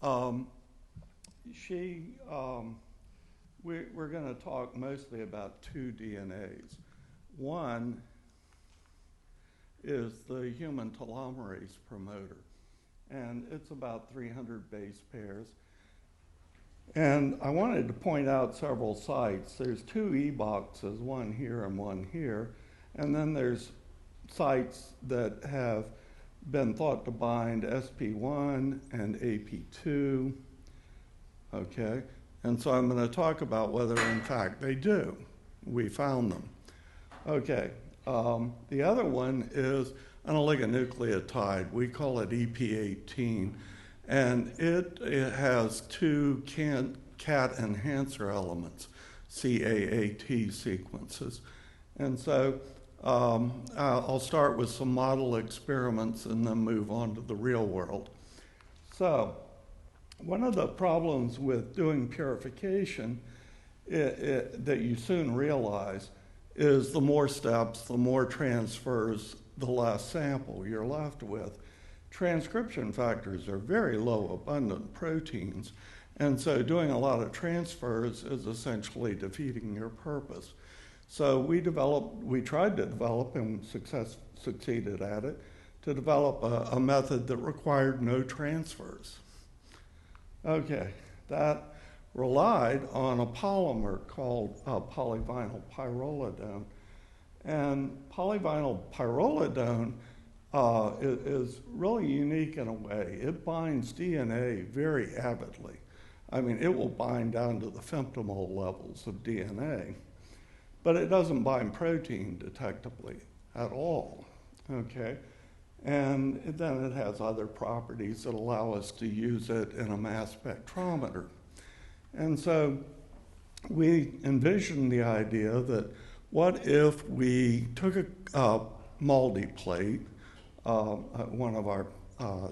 Um, we're going to talk mostly about two DNAs. One is the human telomerase promoter, and it's about 300 base pairs. And I wanted to point out several sites. There's two E boxes, one here and one here, and then there's sites that have been thought to bind SP1 and AP2, okay? And so I'm going to talk about whether, in fact, they do. We found them. Okay, the other one is an oligonucleotide. We call it EP18, and it has two CAT enhancer elements, CAAT sequences. And so I'll start with some model experiments and then move on to the real world. So one of the problems with doing purification that you soon realize is the more steps, the more transfers, the less sample you're left with. Transcription factors are very low abundant proteins, and so doing a lot of transfers is essentially defeating your purpose. So we tried to develop, and succeeded at it, to develop a method that required no transfers. Okay, that relied on a polymer called polyvinyl pyrrolidone. And polyvinyl pyrrolidone is really unique in a way. It binds DNA very avidly. I mean, it will bind down to the femtomole levels of DNA, but it doesn't bind protein detectably at all, okay? And then it has other properties that allow us to use it in a mass spectrometer. And so we envisioned the idea that what if we took a MALDI plate, one of our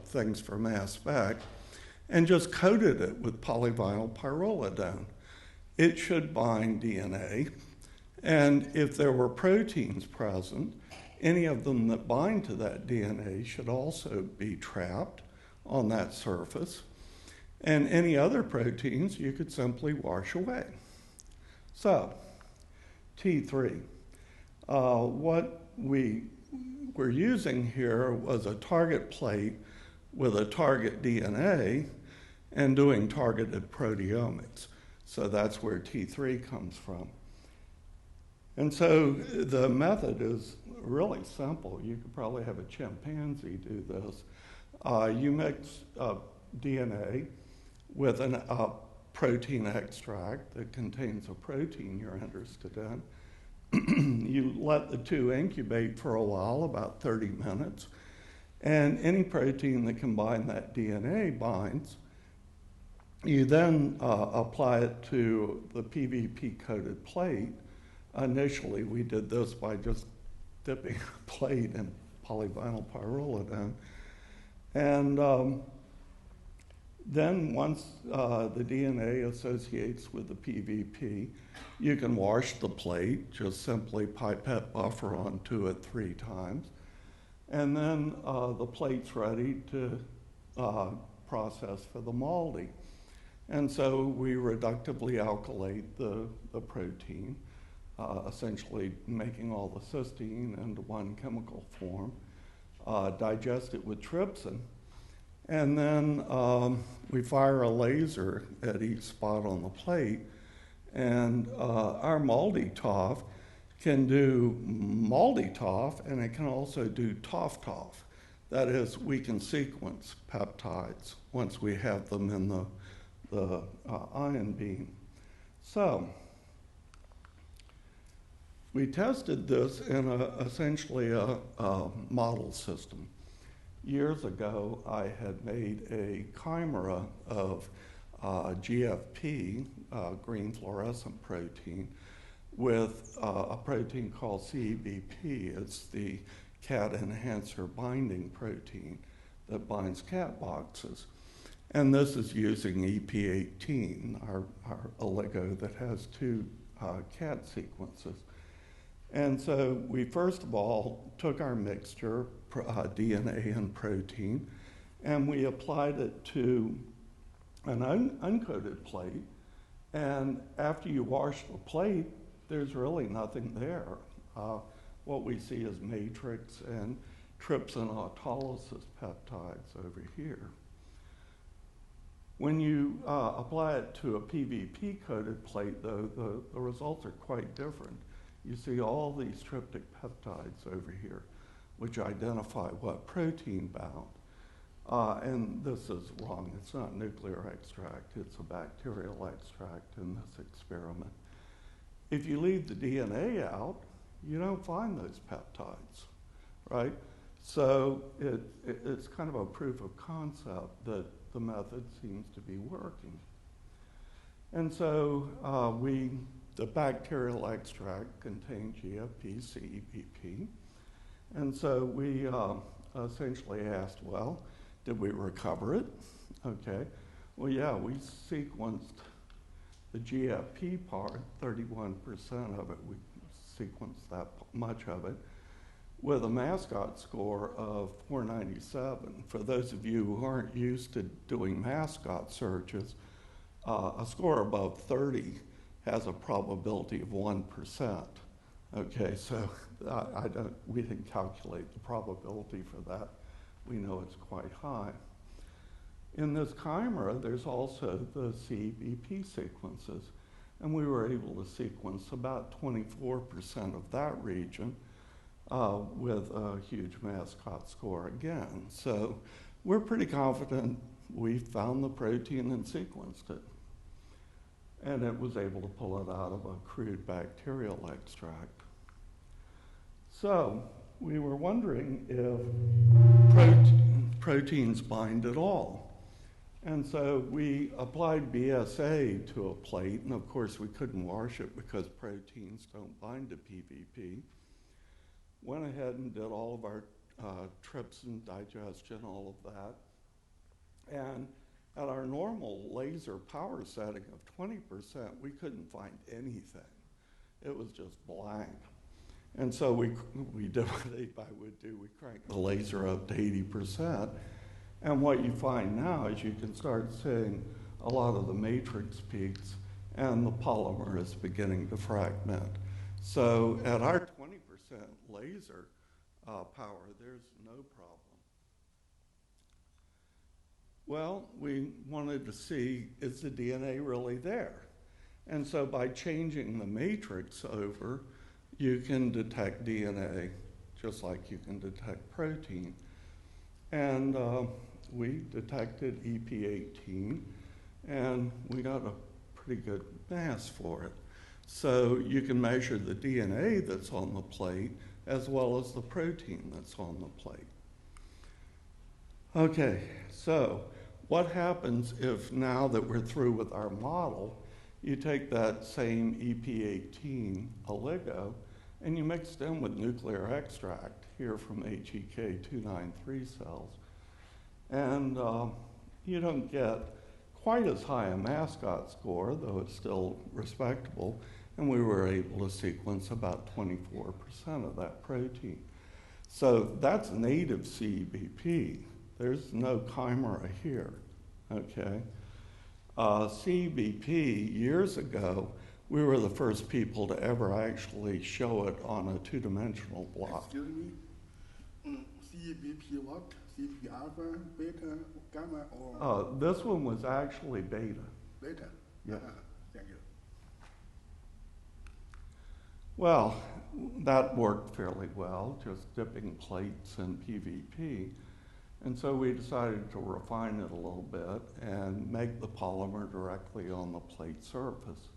things for mass spec, and just coated it with polyvinyl pyrrolidone. It should bind DNA, and if there were proteins present, any of them that bind to that DNA should also be trapped on that surface, and any other proteins you could simply wash away. So, T3. What we were using here was a target plate with a target DNA and doing targeted proteomics. So that's where T3 comes from. And so the method is really simple. You could probably have a chimpanzee do this. You mix DNA with a protein extract that contains a protein you're interested in. You let the two incubate for a while, about 30 minutes, and any protein that can bind that DNA binds. You then apply it to the PVP-coated plate. Initially, we did this by just dipping a plate in polyvinyl pyrrolidone. And then once the DNA associates with the PVP, you can wash the plate, just simply pipette buffer onto it 3 times. And then the plate's ready to process for the MALDI. And so we reductively alkylate the protein, essentially making all the cysteine into one chemical form, digest it with trypsin, and then we fire a laser at each spot on the plate, and our MALDI-TOF can do MALDI-TOF, and it can also do TOF-TOF. That is, we can sequence peptides once we have them in the ion beam. So we tested this in essentially a model system. Years ago, I had made a chimera of GFP, green fluorescent protein, with a protein called CEBP. It's the CAT enhancer binding protein that binds CAT boxes. And this is using EP18, our oligo that has 2 CAT sequences. And so we first of all took our mixture, DNA and protein, and we applied it to an uncoated plate, and after you wash the plate, there's really nothing there. What we see is matrix and trypsin autolysis peptides over here. When you apply it to a PVP-coated plate, though, the results are quite different. You see all these tryptic peptides over here, which identify what protein bound. And this is wrong. It's not nuclear extract. It's a bacterial extract in this experiment. If you leave the DNA out, you don't find those peptides, right? So it's kind of a proof of concept that the method seems to be working. And so the bacterial extract contained GFP, CEBP. And so we essentially asked, well, did we recover it? Okay. Well, yeah, we sequenced the GFP part, 31% of it. We sequenced that much of it with a mascot score of 497. For those of you who aren't used to doing mascot searches, a score above 30 has a probability of 1%. Okay, so we didn't calculate the probability for that. We know it's quite high. In this chimera, there's also the CEBP sequences, and we were able to sequence about 24% of that region with a huge mascot score again. So we're pretty confident we found the protein and sequenced it. And it was able to pull it out of a crude bacterial extract. So we were wondering if proteins bind at all. And so we applied BSA to a plate, and of course we couldn't wash it because proteins don't bind to PVP. Went ahead and did all of our trypsin digestion, all of that. And at our normal laser power setting of 20%, we couldn't find anything. It was just blank. And so we did what 8x would do. We cranked the laser up to 80%. And what you find now is you can start seeing a lot of the matrix peaks, and the polymer is beginning to fragment. So at our 20% laser power, there's no problem. Well, we wanted to see, is the DNA really there? And so by changing the matrix over, you can detect DNA just like you can detect protein. And we detected EP18, and we got a pretty good mass for it. So you can measure the DNA that's on the plate as well as the protein that's on the plate. Okay, so what happens if now that we're through with our model, you take that same EP18 oligo and you mix it in with nuclear extract here from HEK293 cells. And you don't get quite as high a mascot score, though it's still respectable, and we were able to sequence about 24% of that protein. So that's native CEBP. There's no chimera here, okay? CEBP, years ago, we were the first people to ever actually show it on a two-dimensional block. Excuse me? CEBP what? CEBP alpha, beta, gamma, or? This one was actually beta. Beta? Yeah. Thank you. Well, that worked fairly well, just dipping plates in PVP. And so we decided to refine it a little bit and make the polymer directly on the plate surface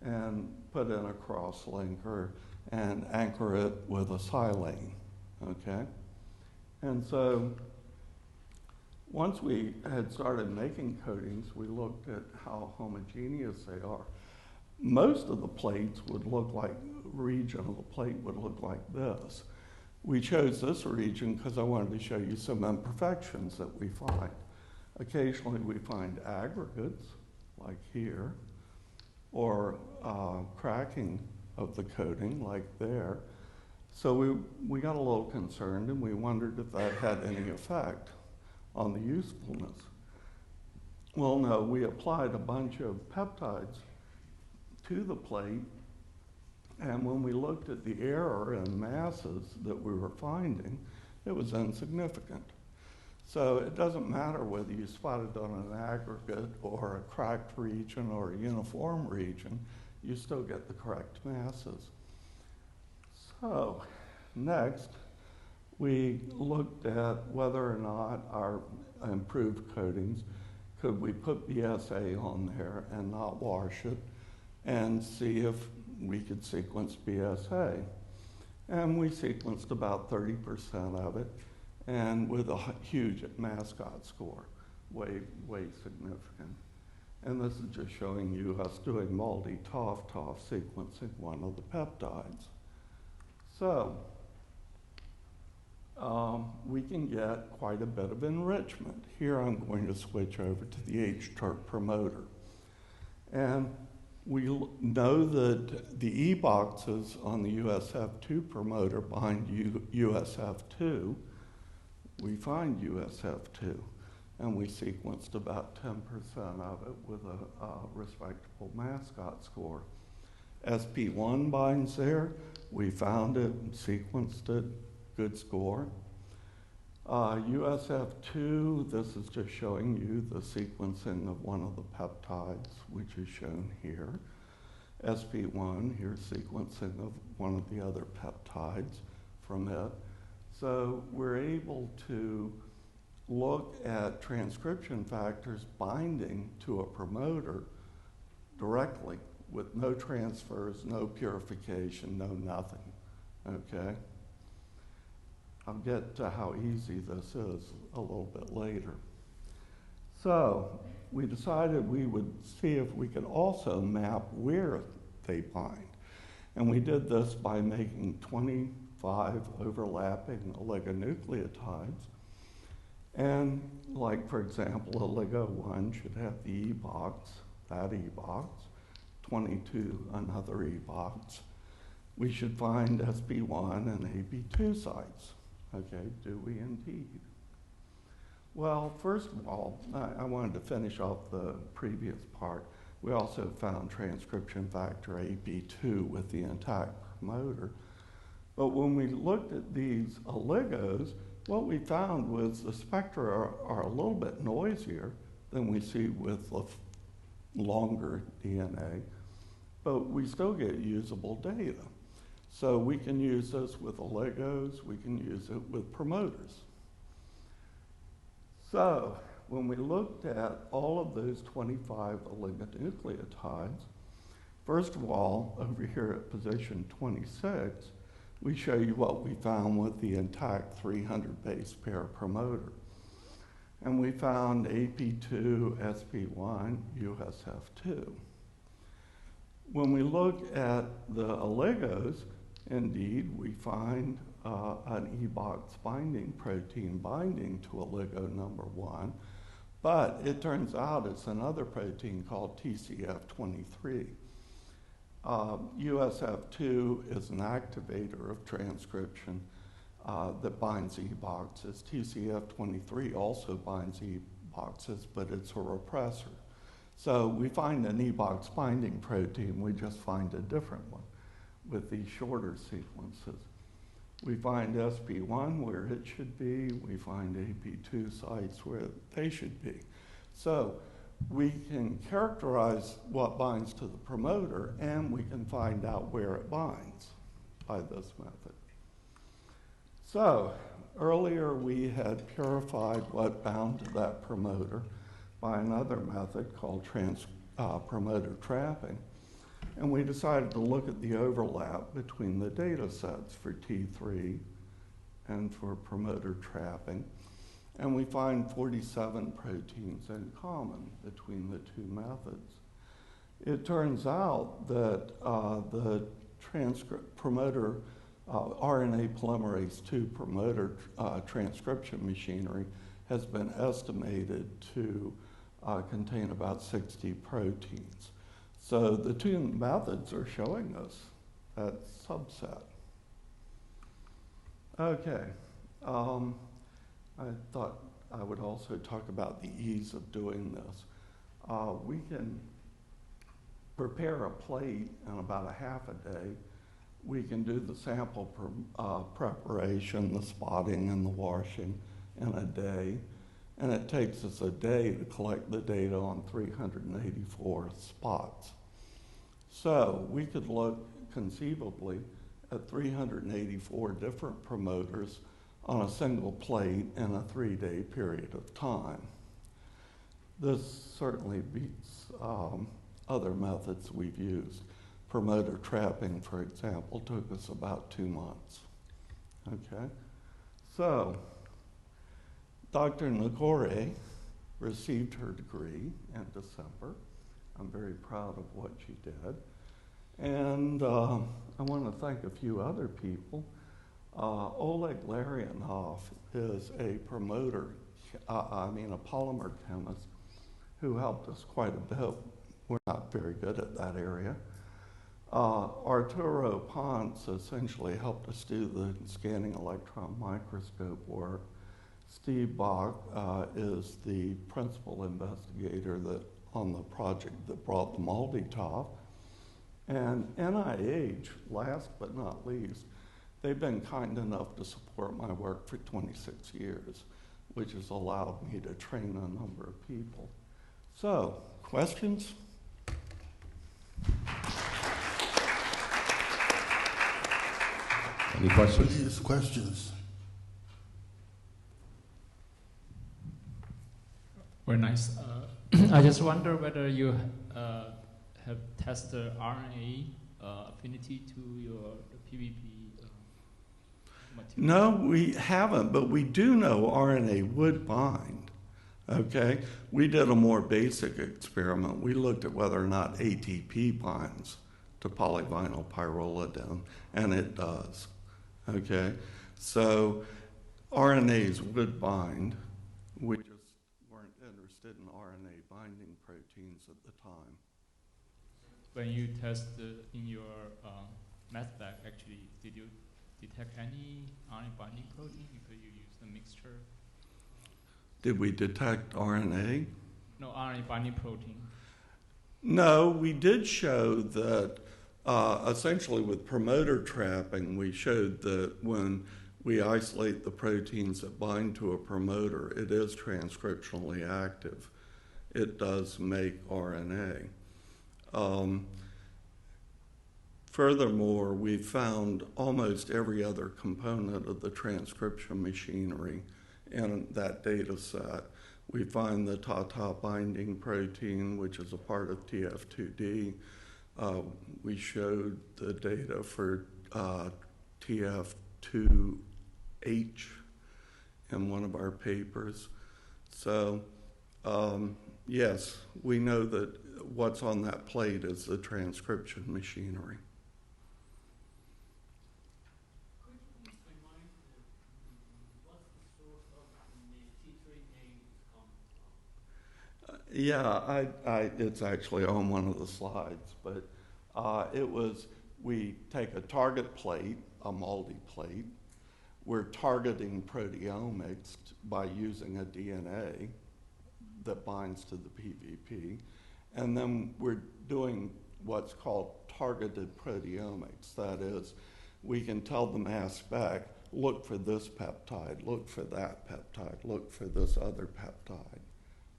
and put in a cross-linker and anchor it with a silane, okay? And so once we had started making coatings, we looked at how homogeneous they are. Most of the plates would look like, region of the plate would look like this. We chose this region because I wanted to show you some imperfections that we find. Occasionally we find aggregates, like here, or cracking of the coating, like there. So we got a little concerned and we wondered if that had any effect on the usefulness. Well, no, we applied a bunch of peptides to the plate, and when we looked at the error in masses that we were finding, it was insignificant. So it doesn't matter whether you spot it on an aggregate or a cracked region or a uniform region, you still get the correct masses. So next, we looked at whether or not our improved coatings, could we put BSA on there and not wash it and see if we could sequence BSA. And we sequenced about 30% of it, and with a huge mascot score, way significant. And this is just showing you us doing MALDI-TOF sequencing one of the peptides. So we can get quite a bit of enrichment. Here I'm going to switch over to the H-TERT promoter. And we know that the E boxes on the USF2 promoter bind USF2. We find USF2, and we sequenced about 10% of it with a respectable mascot score. SP1 binds there. We found it and sequenced it, good score. USF2, this is just showing you the sequencing of one of the peptides, which is shown here. SP1, here's sequencing of one of the other peptides from it. So we're able to look at transcription factors binding to a promoter directly with no transfers, no purification, no nothing, okay? I'll get to how easy this is a little bit later. So we decided we would see if we could also map where they bind. And we did this by making 25 overlapping oligonucleotides. And like, for example, oligo 1 should have the E box, that E box, 22 another E box. We should find SP1 and AB2 sites. Okay, do we indeed? Well, first of all, I wanted to finish off the previous part. We also found transcription factor AB2 with the intact promoter. But when we looked at these oligos, what we found was the spectra are a little bit noisier than we see with the longer DNA, but we still get usable data. So we can use this with oligos, we can use it with promoters. So when we looked at all of those 25 oligonucleotides, first of all, over here at position 26, we show you what we found with the intact 300 base pair promoter. And we found AP2, SP1, USF2. When we look at the oligos, indeed, we find an E-box binding protein binding to oligo number 1, but it turns out it's another protein called TCF23. USF2 is an activator of transcription that binds E-boxes. TCF23 also binds E-boxes, but it's a repressor. So we find an E-box binding protein, we just find a different one with these shorter sequences. We find SP1 where it should be, we find AP2 sites where they should be. So we can characterize what binds to the promoter, and we can find out where it binds by this method. So earlier we had purified what bound to that promoter by another method called promoter trapping. And we decided to look at the overlap between the data sets for T3 and for promoter trapping. And we find 47 proteins in common between the two methods. It turns out that the promoter RNA polymerase II promoter transcription machinery has been estimated to contain about 60 proteins. So the two methods are showing us that subset. Okay, I thought I would also talk about the ease of doing this. We can prepare a plate in about a half a day. We can do the sample preparation, the spotting and the washing in a day. And it takes us a day to collect the data on 384 spots. So we could look conceivably at 384 different promoters on a single plate in a 3-day period of time. This certainly beats other methods we've used. Promoter trapping, for example, took us about 2 months. Okay, so Dr. Nagore received her degree in December. I'm very proud of what she did. And I want to thank a few other people. Oleg Larionov is a promoter, a polymer chemist who helped us quite a bit. We're not very good at that area. Arturo Ponce essentially helped us do the scanning electron microscope work. Steve Bach is the principal investigator on the project that brought the MALDI-TOF. And NIH, last but not least, they've been kind enough to support my work for 26 years, which has allowed me to train a number of people. So, questions? Any questions? Please, questions. Very nice. I just wonder whether you have tested RNA affinity to your PVP material. No, we haven't, but we do know RNA would bind. Okay? We did a more basic experiment. We looked at whether or not ATP binds to polyvinyl pyrrolidine, and it does. Okay? So RNAs would bind. We just weren't interested in RNA binding proteins at the time. When you tested in your mass spec, actually, did you detect any RNA binding protein because you used the mixture? Did we detect RNA? No, RNA binding protein. No, we did show that essentially with promoter trapping, we showed that when we isolate the proteins that bind to a promoter, it is transcriptionally active. It does make RNA. Furthermore, we found almost every other component of the transcription machinery in that data set. We find the TATA binding protein, which is a part of TF2D. We showed the data for TF2H in one of our papers. So, yes, we know that what's on that plate is the transcription machinery. Could you please remind what's the source of the T3 name comes from? Yeah, it's actually on one of the slides, but we take a target plate, a MALDI plate. We're targeting proteomics by using a DNA that binds to the PVP. And then we're doing what's called targeted proteomics. That is, we can tell the mass spec, look for this peptide, look for that peptide, look for this other peptide,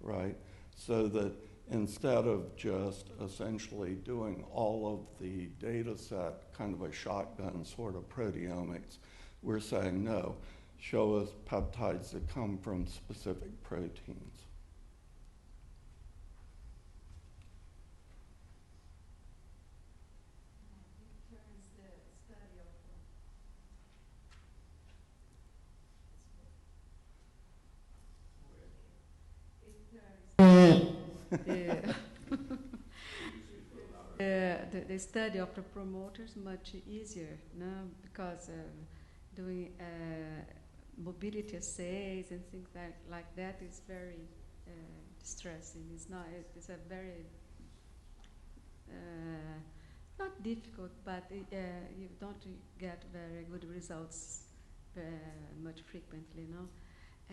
right? So that instead of just essentially doing all of the data set, kind of a shotgun sort of proteomics, we're saying, no, show us peptides that come from specific proteins. The study of the promoters much easier, no? Because doing mobility assays and things like that is very stressing. It's a very not difficult, but you don't get very good results much frequently, no?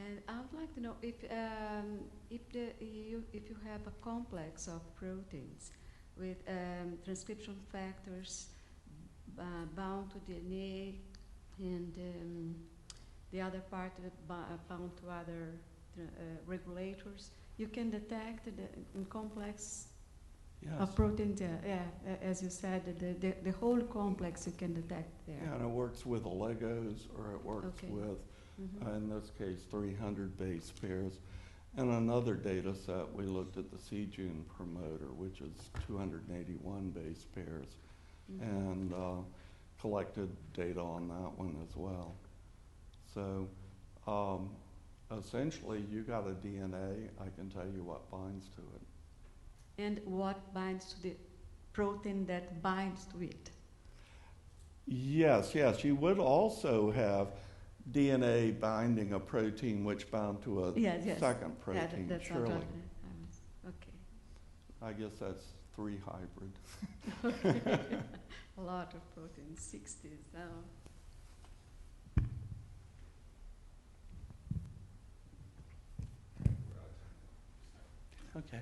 And I would like to know if you have a complex of proteins with transcription factors bound to DNA and the other part bound to other regulators, you can detect the complex of proteins. As you said, the whole complex you can detect there. Yeah, and it works with oligos, or it works with, in this case, 300 base pairs. And another data set, we looked at the C-June promoter, which is 281 base pairs, and collected data on that one as well. So essentially, you got a DNA, I can tell you what binds to it. And what binds to the protein that binds to it? Yes, yes. You would also have DNA binding a protein which bound to a second protein, that's surely. Okay. I guess that's 3 hybrid. A lot of proteins, 60s now. Okay.